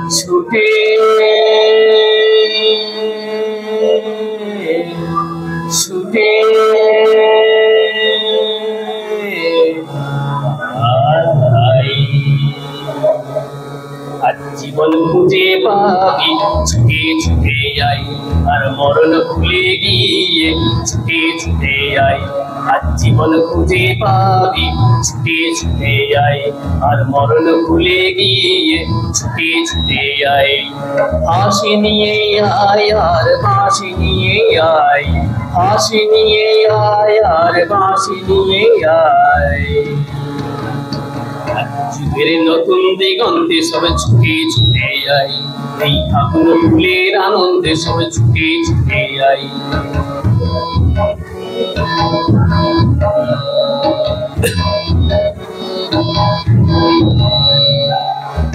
ছুটে ছুটে আজ জীবন খুঁজে পাবি ছুটে ছুটে আই আর মরণ ভুলে গিয়ে ছুটে ছুটে আই আজ জীবন খুঁজে পাবি ছুটে ছুটে আই আর মরণ ভুলে গিয়ে ছুটে ছুটে আই হাসি নিয়ে আয় আর বাঁশি নিয়ে আয় হাসি নিয়ে আয় আর বাঁশি নিয়ে আয় যুগের নতুন দিগন্তে সবে ছুটে ছুটে যাই এই আগুন ফুলের আনন্দে সবে ছুটে ছুটে যাই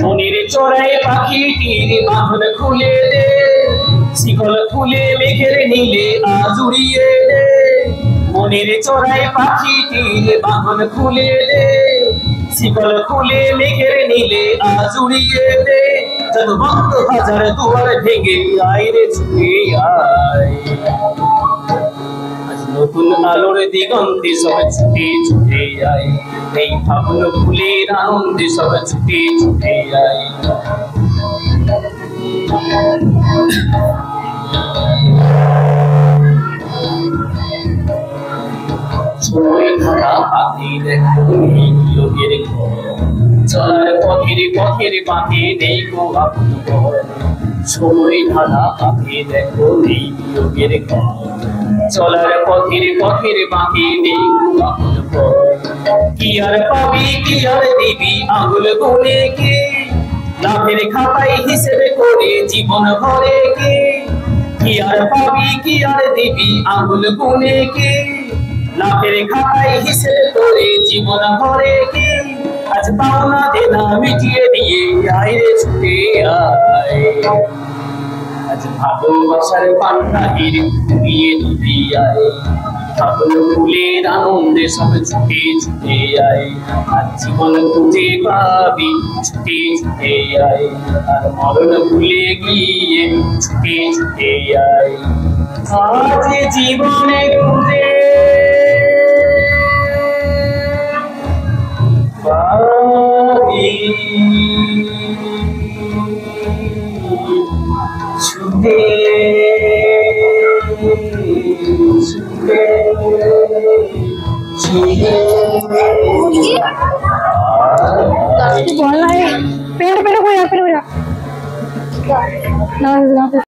মনের চড়াই পাখিটির বাঁধন খুলে দে শিকল খুলে মেঘের নীলে আজ উড়িয়ে দে মনের চড়াই পাখিটির বাঁধন খুলে দে শিকল খুলে মেঘের নীলে আজ উড়িয়ে দে যত ভক্ত হাজার দুয়ার ভেঙে আয় রে ছুটে আয় আজ নতুন আলোর দিগন্তে সব ছুটে ছুটে আয় এই ফাগুন ফুলের আনন্দে সব ছুটে ছুটে আয় সময় ধারা হাতে দেখো নেই যোগের ঘর চলার পথের বাঁকে নেই গো আপন ঘর সময় ধারা হাতে দেখো নেই যোগের ঘর চলার পথের বাঁকে নেই গো আপন ঘর কি আর পাবি কি আর দিবি আঙুল গুনে কে লাভের খাতায় হিসেবে করে জীবন ভরে কে কি আর পাবি কি আর দিবি আঙুল গুনে কে লাভের খাতায় হিসেবে করে জীবন ভরে কে আজ পাওনা দেনা মিটিয়ে দিয়ে আয় রে ছুটে আয় আজ ভালোবাসার পান্নাহির ঘুরিয়ে দিবি আয় ফাগুন ফুলের আনন্দে সব ছুটে ছুটে আয় আজ জীবন খুঁজে পাবি ছুটে ছুটে আয় আর মরণ ভুলে গিয়ে ছুটে ছুটে আয় আজ জীবনে খুঁজে পাবি ছুটে ছুটে ছুটে बोलना है पेड़ पेड़ को या ना